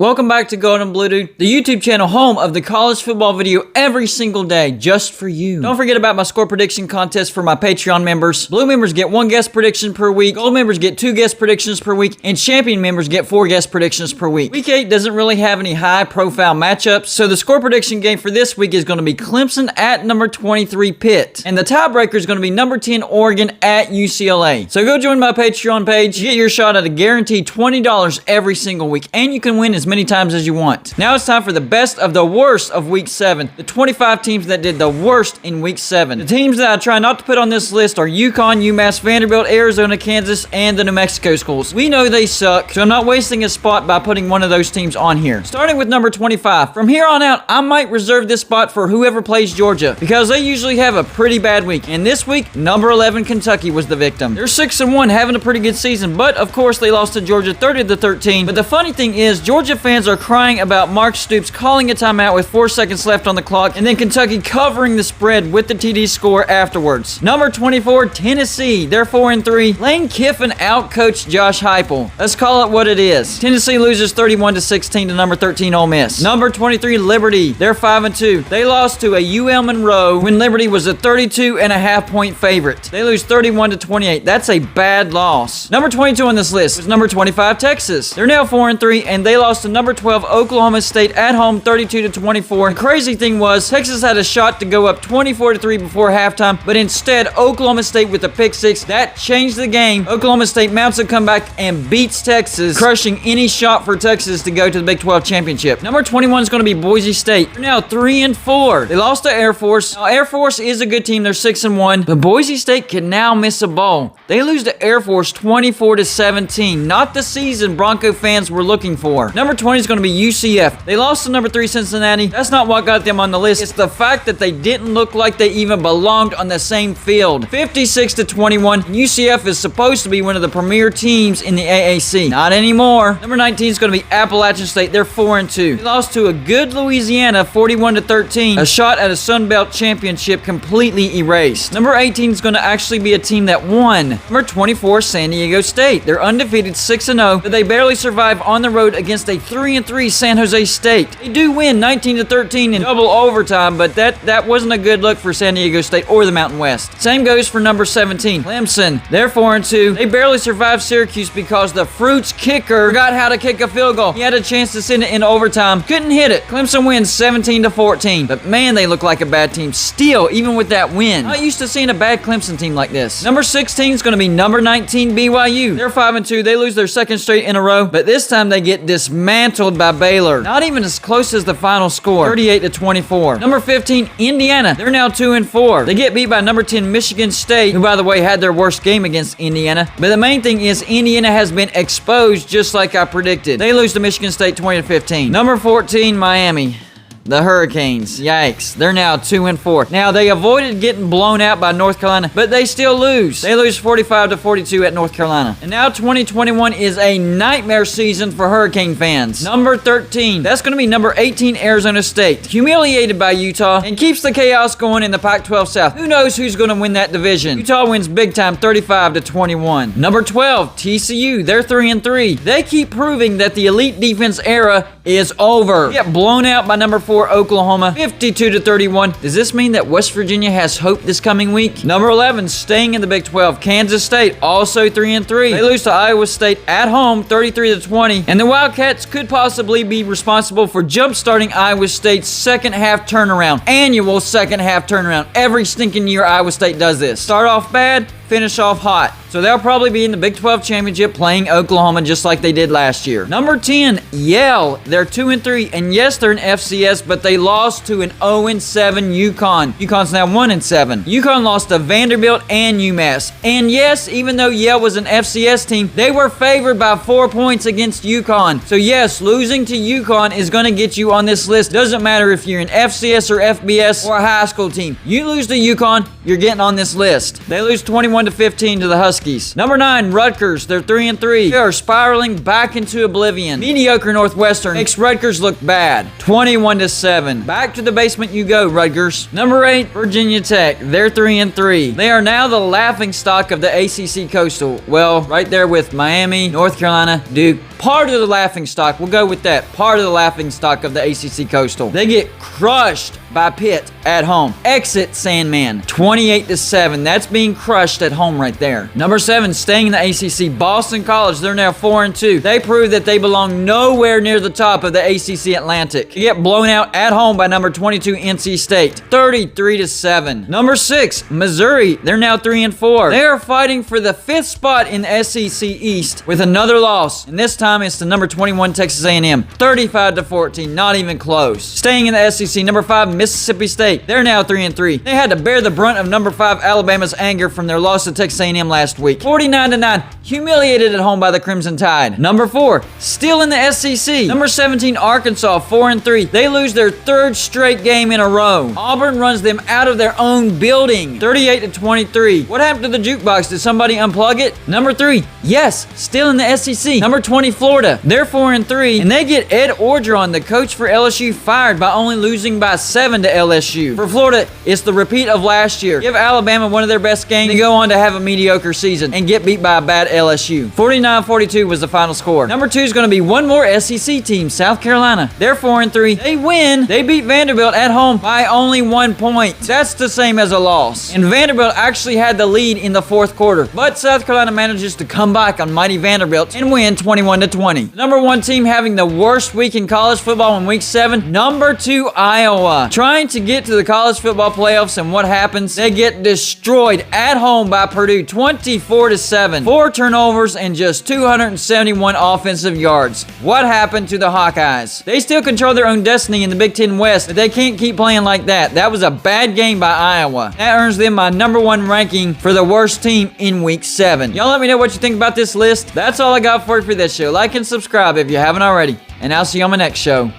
Welcome back to Gold and Blue Dude, the YouTube channel home of the college football video every single day, just for you. Don't forget about my score prediction contest for my Patreon members. Blue members get 1 guest prediction per week, Gold members get 2 guest predictions per week, and Champion members get 4 guest predictions per week. Week 8 doesn't really have any high-profile matchups, so the score prediction game for this week is going to be Clemson at number 23 Pitt, and the tiebreaker is going to be number 10 Oregon at UCLA. So go join my Patreon page, get your shot at a guaranteed $20 every single week, and you can win as many times as you want. Now it's time for the best of the worst of Week 7. The 25 teams that did the worst in Week 7. The teams that I try not to put on this list are Uconn, Umass, Vanderbilt, Arizona, Kansas, and the New Mexico schools. We know they suck, so I'm not wasting a spot by putting one of those teams on here. Starting with number 25. From here on out, I might reserve this spot for whoever plays Georgia, because they usually have a pretty bad week. And this week, number 11 Kentucky was the victim. They're 6-1, having a pretty good season, but of course they lost to Georgia 30-13. But the funny thing is, Georgia fans are crying about Mark Stoops calling a timeout with 4 seconds left on the clock, and then Kentucky covering the spread with the TD score afterwards. Number 24, Tennessee. They're 4-3. Lane Kiffin outcoached Josh Heupel. Let's call it what it is. Tennessee loses 31-16 to number 13 Ole Miss. Number 23, Liberty. They're 5-2. They lost to a UL Monroe when Liberty was a 32.5-point favorite. They lose 31-28. That's a bad loss. Number 22 on this list was number 25, Texas. They're now 4-3, and they lost to number 12 Oklahoma State at home 32-24. The crazy thing was, Texas had a shot to go up 24-3 before halftime, but instead Oklahoma State with a pick 6. That changed the game. Oklahoma State mounts a comeback and beats Texas, crushing any shot for Texas to go to the Big 12 championship. Number 21 is going to be Boise State. They're now 3-4. They lost to Air Force. Now Air Force is a good team. They're 6-1, but Boise State can now miss a bowl. They lose to Air Force 24-17. Not the season Bronco fans were looking for. Number 20 is going to be UCF. They lost to number 3 Cincinnati. That's not what got them on the list. It's the fact that they didn't look like they even belonged on the same field. 56-21. UCF is supposed to be one of the premier teams in the AAC. Not anymore. Number 19 is going to be Appalachian State. They're 4-2. They lost to a good Louisiana 41-13. A shot at a Sun Belt championship completely erased. Number 18 is going to actually be a team that won. Number 24, San Diego State. They're undefeated 6-0, but they barely survive on the road against a 3-3 San Jose State. They do win 19-13 in double overtime, but that wasn't a good look for San Diego State or the Mountain West. Same goes for number 17, Clemson. They're 4-2. They barely survived Syracuse because the Fruits kicker forgot how to kick a field goal. He had a chance to send it in overtime. Couldn't hit it. Clemson wins 17-14. But man, they look like a bad team still, even with that win. Not used to seeing a bad Clemson team like this. Number 16 is going to be number 19, BYU. They're 5-2. They lose their second straight in a row, but this time they get dismantled by Baylor. Not even as close as the final score, 38-24. Number 15, Indiana. They're now 2-4. They get beat by number 10, Michigan State, who, by the way, had their worst game against Indiana. But the main thing is Indiana has been exposed just like I predicted. They lose to Michigan State 20-15. Number 14, Miami. The Hurricanes. Yikes. They're now 2-4. Now, they avoided getting blown out by North Carolina, but they still lose. They lose 45-42 at North Carolina. And now 2021 is a nightmare season for Hurricane fans. Number 13. That's going to be number 18, Arizona State. Humiliated by Utah and keeps the chaos going in the Pac-12 South. Who knows who's going to win that division? Utah wins big time 35-21. Number 12, TCU. They're 3-3. They keep proving that the elite defense era is over. They get blown out by number 4, Oklahoma, 52-31. Does this mean that West Virginia has hope this coming week? Number 11, staying in the Big 12, Kansas State, also 3-3. They lose to Iowa State at home, 33-20. And the Wildcats could possibly be responsible for jump-starting Iowa State's second half turnaround. Annual second half turnaround. Every stinking year Iowa State does this. Start off bad, finish off hot. So they'll probably be in the Big 12 championship playing Oklahoma just like they did last year. Number 10, Yale. They're 2-3, and yes, they're an FCS, but they lost to an 0-7 Uconn. Uconn's now 1-7. Uconn lost to Vanderbilt and Umass. And yes, even though Yale was an FCS team, they were favored by 4 points against Uconn. So yes, losing to Uconn is going to get you on this list. Doesn't matter if you're an FCS or FBS or a high school team. You lose to Uconn, you're getting on this list. They lose 21-15 to the Huskies. Huskies. Number 9, Rutgers. They're 3-3. They are spiraling back into oblivion. Mediocre Northwestern makes Rutgers look bad. 21-7. Back to the basement you go, Rutgers. Number 8, Virginia Tech. They're 3-3. They are now the laughingstock of the ACC Coastal. Well, right there with Miami, North Carolina, Duke. Part of the laughingstock. We'll go with that. Part of the laughingstock of the ACC Coastal. They get crushed by Pitt at home. Exit Sandman. 28-7. That's being crushed at home right there. Number 7, staying in the ACC, Boston College. They're now 4-2. They prove that they belong nowhere near the top of the ACC Atlantic. They get blown out at home by number 22 NC State. 33-7. Number 6, Missouri. They're now 3-4. They are fighting for the 5th spot in the SEC East with another loss. And this time it's to number 21 Texas A&M. 35-14. Not even close. Staying in the SEC, number 5, Mississippi State. They're now 3-3. They had to bear the brunt of number 5 Alabama's anger from their loss to Texas A&M last week. 49-9. Humiliated at home by the Crimson Tide. Number 4, still in the SEC. Number 17 Arkansas, 4-3. They lose their 3rd straight game in a row. Auburn runs them out of their own building. 38-23. What happened to the jukebox? Did somebody unplug it? Number 3, yes, still in the SEC. Number 20 Florida. They're 4-3, and they get Ed Orgeron, the coach for LSU, fired by only losing by 7 to LSU. For Florida, it's the repeat of last year. Give Alabama one of their best games to go on to have a mediocre season and get beat by a bad LSU. 49-42 was the final score. Number 2 is going to be one more SEC team, South Carolina. They're 4-3. They win. They beat Vanderbilt at home by only 1 point. That's the same as a loss. And Vanderbilt actually had the lead in the 4th quarter. But South Carolina manages to come back on mighty Vanderbilt and win 21-20. The number 1 team having the worst week in college football in week 7, number 2 Iowa. Trying to get to the college football playoffs, and what happens? They get destroyed at home by Purdue 24-7. 4 turnovers and just 271 offensive yards. What happened to the Hawkeyes? They still control their own destiny in the Big Ten West, but they can't keep playing like that. That was a bad game by Iowa. That earns them my number 1 ranking for the worst team in week 7. Y'all let me know what you think about this list. That's all I got for you for this show. Like and subscribe if you haven't already, and I'll see you on my next show.